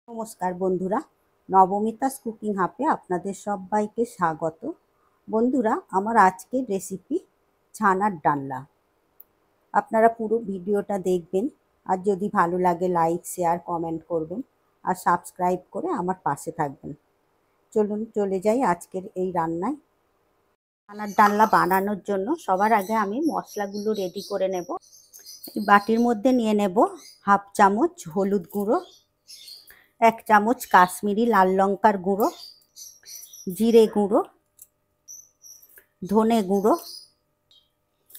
নমস্কার বন্ধুরা, নবমিতাস কুকিং হাবে আপনাদের সবাইকে স্বাগত। বন্ধুরা, আমার আজকের রেসিপি ছানার ডালনা। আপনারা পুরো ভিডিওটা দেখবেন, আর যদি ভালো লাগে লাইক শেয়ার কমেন্ট করবেন, আর সাবস্ক্রাইব করে আমার পাশে থাকবেন। চলুন চলে যাই আজকের এই রান্নায়। ছানার ডালনা বানানোর জন্য সবার আগে আমি মশলাগুলো রেডি করে নেব। এই বাটির মধ্যে নিয়ে নেব হাফ চামচ হলুদ গুঁড়ো, 1 চামচ কাশ্মীরি লাল লঙ্কার গুঁড়ো, জিরে গুঁড়ো, ধনে গুঁড়ো,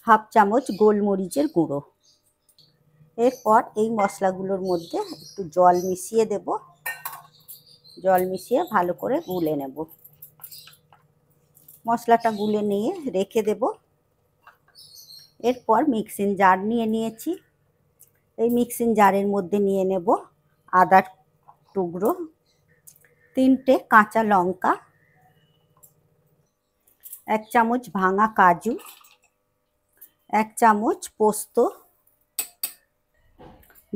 হাফ চামচ গোলমরিচের গুঁড়ো। এরপর এই মশলাগুলোর মধ্যে একটু জল মিশিয়ে দেব। জল মিশিয়ে ভালো করে গুলে নেব। মশলাটা গুলে নিয়ে রেখে দেব। এরপর মিক্সিং জার নিয়ে নিয়েছি। এই মিক্সিং জারের মধ্যে নিয়ে নেব আদার টুকরো, 3টে কাঁচা লঙ্কা, 1 চামচ ভাঙা কাজু, 1 চামচ পোস্ত।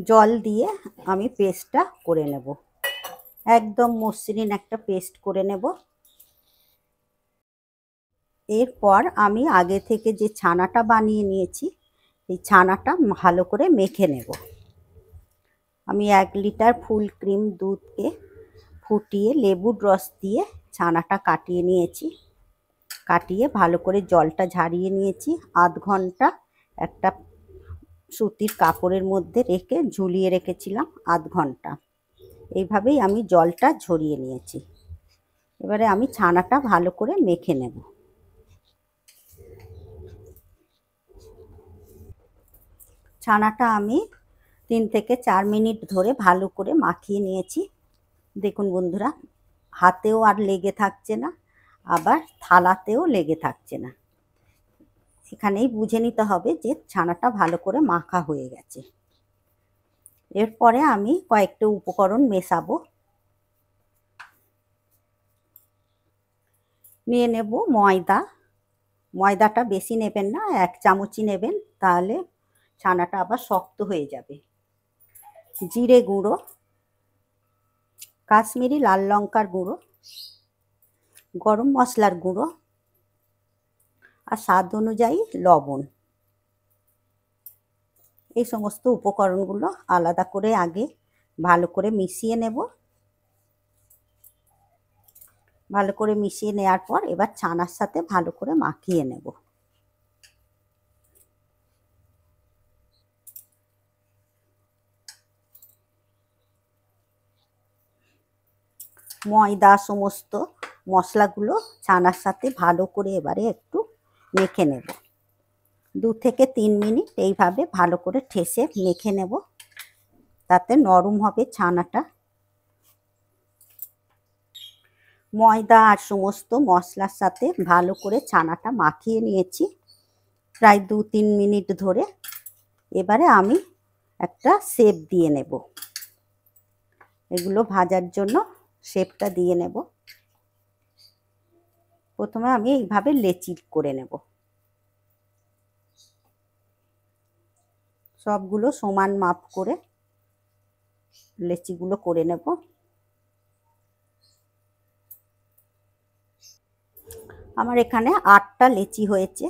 জল দিয়ে আমি পেস্টটা করে নেব। একদম মসৃণ একটা পেস্ট করে নেব। এরপর আমি আগে থেকে যে ছানাটা বানিয়ে নিয়েছি, এই ছানাটা ভালো করে মেখে নেব। আমি 1 লিটার ফুল ক্রিম দুধকে ফুটিয়ে লেবুর রস দিয়ে ছানাটা কাটিয়ে নিয়েছি। কাটিয়ে ভালো করে জলটা ঝারিয়ে নিয়েছি। আধ ঘন্টা একটা সুতির কাপড়ের মধ্যে রেখে ঝুলিয়ে রেখেছিলাম আধ ঘন্টা। এইভাবেই আমি জলটা ঝরিয়ে নিয়েছি। এবারে আমি ছানাটা ভালো করে মেখে নেব। ছানাটা আমি 3 থেকে 4 মিনিট ধরে ভালো করে মাখিয়ে নিয়েছি। দেখুন বন্ধুরা, হাতেও আর লেগে থাকছে না, আবার থালাতেও লেগে থাকছে না। এখানেই বুঝে নিতে হবে যে ছানাটা ভালো করে মাখা হয়ে গেছে। এরপরে আমি কয়েকটা উপকরণ মেশাবো। নিয়ে নেব ময়দা। ময়দাটা বেশি নেবেন না, 1 চামচই নেবেন, তাহলে ছানাটা আবার শক্ত হয়ে যাবে। জিরে গুঁড়ো, কাশ্মীরি লাল লঙ্কার গুঁড়ো, গরম মশলার গুঁড়ো, আর স্বাদ অনুযায়ী লবণ। এই সমস্ত উপকরণগুলো আলাদা করে আগে ভালো করে মিশিয়ে নেব। ভালো করে মিশিয়ে নেওয়ার পর এবার ছানার সাথে ভালো করে মাখিয়ে নেব। ময়দা সমস্ত মশলাগুলো ছানার সাথে ভালো করে এবারে একটু মেখে নেব। 2 থেকে 3 মিনিট এইভাবে ভালো করে ঠেসে মেখে নেব, তাতে নরম হবে ছানাটা। ময়দা আর সমস্ত মশলার সাথে ভালো করে ছানাটা মাখিয়ে নিয়েছি প্রায় 2-3 মিনিট ধরে। এবারে আমি একটা শেপ দিয়ে নেব। এগুলো ভাজার জন্য শেপটা দিয়ে নেব। প্রথমে আমি এইভাবে লেচি করে নেব। সবগুলো সমান মাপ করে লেচিগুলো করে নেব। আমার এখানে 8টা লেচি হয়েছে।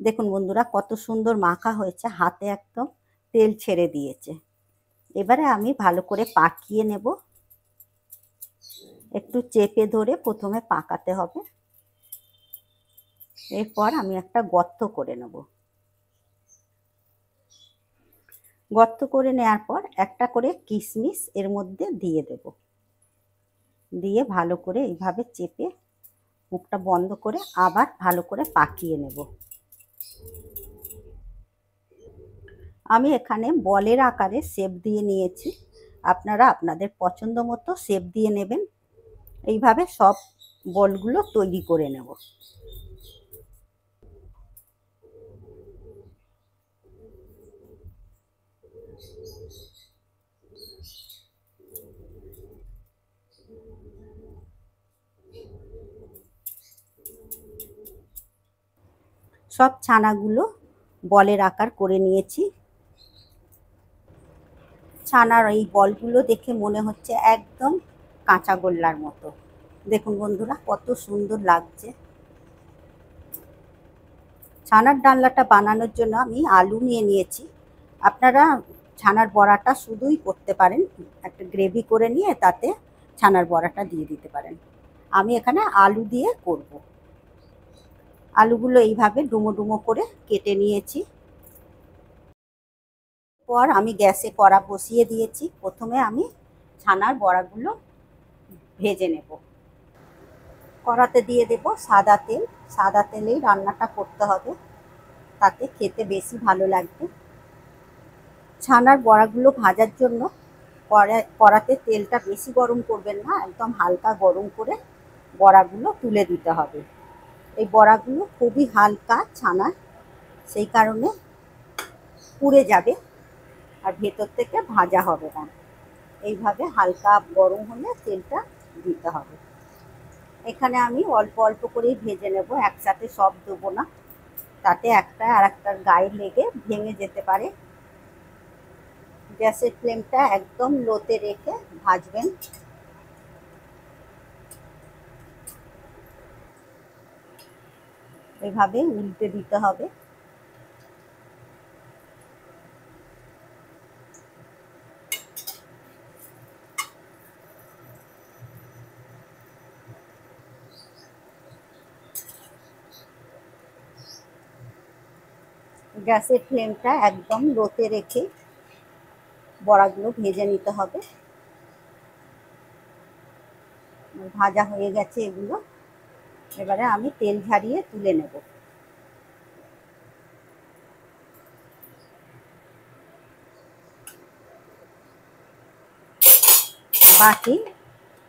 দেখুন বন্ধুরা, কত সুন্দর মাখা হয়েছে, হাতে একদম তেল ছেড়ে দিয়েছে। এবারে আমি ভালো করে পাকিয়ে নেব। একটু চেপে ধরে প্রথমে পাকাতে হবে। এরপর আমি একটা গর্ত করে নেব। গর্ত করে নেওয়ার পর একটা করে কিশমিশ এর মধ্যে দিয়ে দেব। দিয়ে ভালো করে এইভাবে চেপে মুখটা বন্ধ করে আবার ভালো করে পাকিয়ে নেব। আমি এখানে বলের আকারে শেপ দিয়ে নিয়েছি। আপনারা আপনাদের পছন্দ মতো শেপ দিয়ে নেবেন। এইভাবে সব বলগুলো তৈরি করে নেব। সব ছানাগুলো বলের আকার করে নিয়েছি। ছানার এই বলগুলো দেখে মনে হচ্ছে একদম কাঁচা গোল্লার মতো। দেখুন বন্ধুরা কত সুন্দর লাগছে। ছানার ডালনাটা বানানোর জন্য আমি আলু নিয়ে নিয়েছি। আপনারা ছানার বড়াটা শুধুই করতে পারেন, একটা গ্রেভি করে নিয়ে তাতে ছানার বড়াটা দিয়ে দিতে পারেন। আমি এখানে আলু দিয়ে করব। আলুগুলো এইভাবে ডুমো ডুমো করে কেটে নিয়েছি। পর আমি গ্যাসে কড়া বসিয়ে দিয়েছি। প্রথমে আমি ছানার বড়াগুলো ভেজে নেব। কড়াতে দিয়ে দেব সাদা তেল। সাদা তেলেই রান্নাটা করতে হবে, তাতে খেতে বেশি ভালো লাগবে। ছানার বড়াগুলো ভাজার জন্য কড়াতে তেলটা বেশি গরম করবেন না, একদম হালকা গরম করে বড়াগুলো তুলে দিতে হবে। এই বড়াগুলো খুবই হালকা ছানার, সেই কারণে পুড়ে যাবে আর ভেতর থেকে ভাজা হবে না। এইভাবে হালকা গরম হলে তেলটা দিতে হবে। এখানে আমি অল্প অল্প করেই ভেজে নেব, একসাথে সব দেবো না, তাতে একটা আর একটার গায়ে লেগে ভেঙে যেতে পারে। গ্যাসের ফ্লেমটা একদম লোতে রেখে ভাজবেন। এভাবে উল্টে দিতে হবে। গ্যাসের ফ্লেমটা একদম লোতে রেখে বড়াগুলো ভেজে নিতে হবে। ভাজা হয়ে গেছে এগুলো, এবারে আমি তেল ঝারিয়ে তুলে নেব।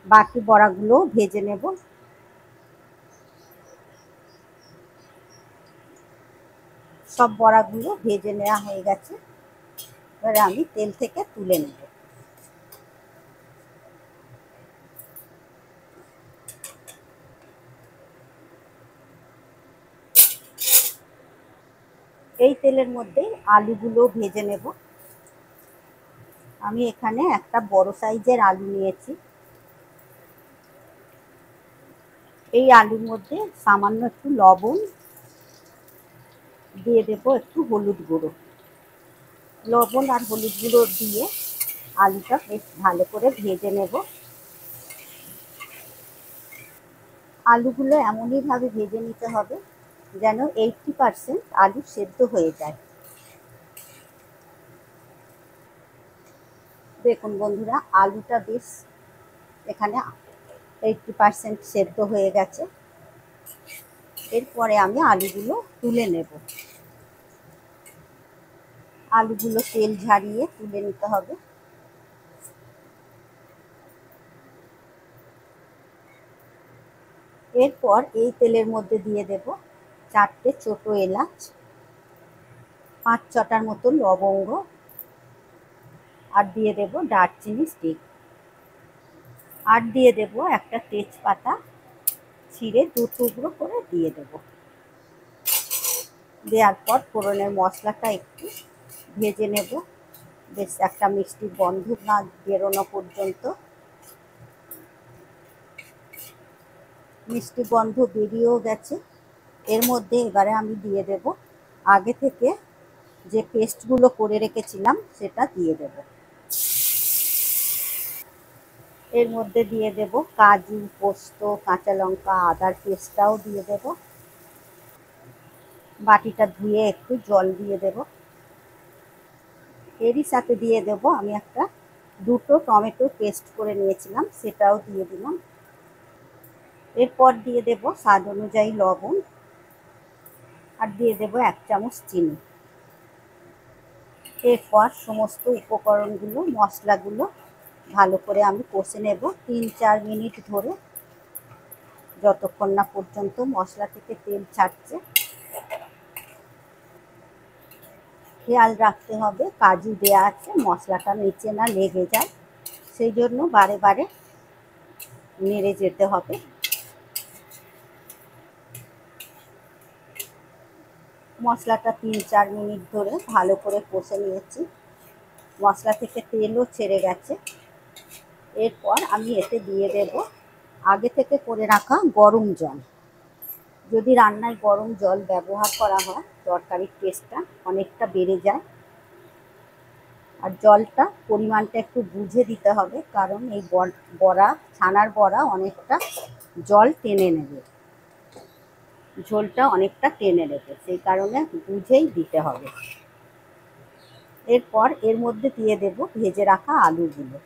বাকি বড়াগুলো ভেজে নেব। সব বড়াগুলো ভেজে নেওয়া হয়ে গেছে, এবারে আমি তেল থেকে তুলে নেব। এই তেলের মধ্যে আলুগুলো ভেজে নেব। আমি এখানে একটা বড় সাইজের আলু নিয়েছি। এই আলুর মধ্যে সামান্য একটু লবণ দিয়ে দেব, একটু হলুদ গুঁড়ো। লবণ আর হলুদ গুঁড়ো দিয়ে আলুটা বেশ ভালো করে ভেজে নেব। আলুগুলো এমনইভাবে ভেজে নিতে হবে যেন 80% আলু সেদ্ধ হয়ে যায়। দেখুন বন্ধুরা, আলুটা বেশ এখানে 80% সেদ্ধ হয়ে গেছে। এরপরে আমি আলুগুলো তুলে নেব। আলুগুলো তেল ঝারিয়ে তুলে নিতে হবে। এরপর এই তেলের মধ্যে দিয়ে দেব 4টে ছোট এলাচ, 5-6টার মতো লবঙ্গ, আর দিয়ে দেব দারচিনি স্টিক, আর দিয়ে দেব একটা তেজপাতা ছিঁড়ে 2 টুকরো করে দিয়ে দেব। দেওয়ার পর ফোড়নের মশলাটা একটু ভেজে নেব, বেশ একটা মিষ্টি গন্ধ না বেরোনো পর্যন্ত। মিষ্টি গন্ধ বেরিয়েও গেছে। এর মধ্যে এবারে আমি দিয়ে দেব আগে থেকে যে পেস্টগুলো করে রেখেছিলাম সেটা দিয়ে দেব। এর মধ্যে দিয়ে দেব কাজু, পোস্ত, কাঁচা লঙ্কা, আদার পেস্টটাও দিয়ে দেব। বাটিটা ধুয়ে একটু জল দিয়ে দেব। এরই সাথে দিয়ে দেব আমি একটা 2টো টমেটো পেস্ট করে নিয়েছিলাম, সেটাও দিয়ে দিলাম। এরপর দিয়ে দেব স্বাদ অনুযায়ী লবণ, আর দিয়ে দেব 1 চামচ চিনি। এরপর সমস্ত উপকরণগুলো, মশলাগুলো ভালো করে আমি কষে নেব 3-4 মিনিট ধরে, যতক্ষণ না পর্যন্ত মশলা থেকে তেল ছাড়ছে। খেয়াল রাখতে হবে কাজু দেওয়া আছে, মশলাটা নিচে না লেগে যায়, সেই জন্য বারে বারে নেড়ে যেতে হবে। মশলাটা 3-4 মিনিট ধরে ভালো করে কষে নিয়েছি। মশলা থেকে তেলও ছেড়ে গেছে। এরপর আমি এতে দিয়ে দেব আগে থেকে করে রাখা গরম জল। যদি রান্নায় গরম জল ব্যবহার করা হয় তরকারির টেস্টটা অনেকটা বেড়ে যায়। আর জলটা পরিমাণটা একটু বুঝে দিতে হবে, কারণ এই বড়া, ছানার বড়া অনেকটা জল টেনে নেবে, ঝোলটা অনেকটা টেনে নেবে, সেই কারণে বুঝেই দিতে হবে। এরপর এর মধ্যে দিয়ে দেব ভেজে রাখা আলুগুলো।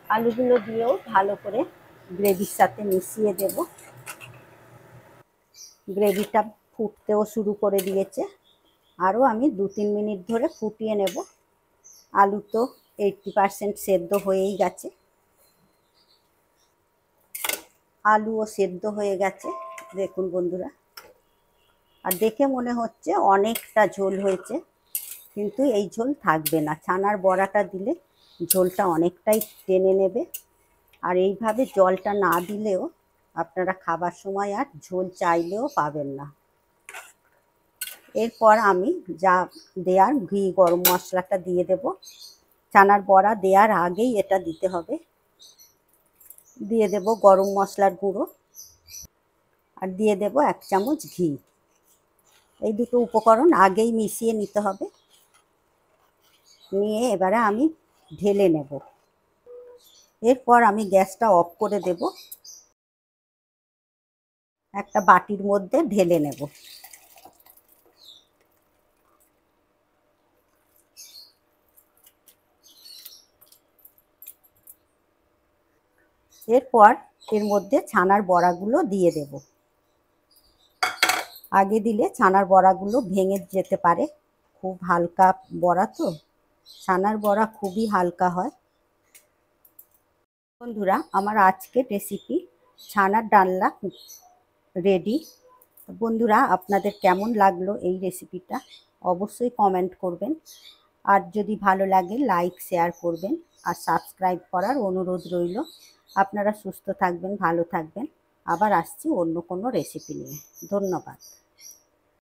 আলুগুলো দিয়েও ভালো করে গ্রেভির সাথে মিশিয়ে দেব। গ্রেভিটা ফুটতেও শুরু করে দিয়েছে, আরও আমি 2-3 মিনিট ধরে ফুটিয়ে নেব। আলু তো 80% সেদ্ধ হয়েই গেছে, আলুও সেদ্ধ হয়ে গেছে দেখুন বন্ধুরা। আর দেখে মনে হচ্ছে অনেকটা ঝোল হয়েছে, কিন্তু এই ঝোল থাকবে না। ছানার বড়াটা দিলে ঝোলটা অনেকটাই টেনে নেবে। আর এইভাবে জলটা না দিলেও আপনারা খাবার সময় আর ঝোল চাইলেও পাবেন না। এরপর আমি যা দেওয়ার ঘি গরম মশলাটা দিয়ে দেব। ছানার বড়া দেওয়ার আগেই এটা দিতে হবে। দিয়ে দেব গরম মশলার গুঁড়ো, আর দিয়ে দেব 1 চামচ ঘি। এই দুটো উপকরণ আগেই মিশিয়ে নিতে হবে। নিয়ে এবারে আমি ঢেলে নেব। এরপর আমি গ্যাসটা অফ করে দেব, একটা বাটির মধ্যে ঢেলে নেব। এরপর এর মধ্যে ছানার বড়াগুলো দিয়ে দেব। আগে দিলে ছানার বড়াগুলো ভেঙে যেতে পারে, খুব হালকা বড়া তো, ছানার বড়া খুবই হালকা হয়। বন্ধুরা, আমার আজকের রেসিপি ছানার ডালনা রেডি। বন্ধুরা, আপনাদের কেমন লাগলো এই রেসিপিটা অবশ্যই কমেন্ট করবেন। আর যদি ভালো লাগে লাইক শেয়ার করবেন, আর সাবস্ক্রাইব করার অনুরোধ রইল। আপনারা সুস্থ থাকবেন, ভালো থাকবেন। আবার আসছি অন্য কোনো রেসিপি নিয়ে। ধন্যবাদ।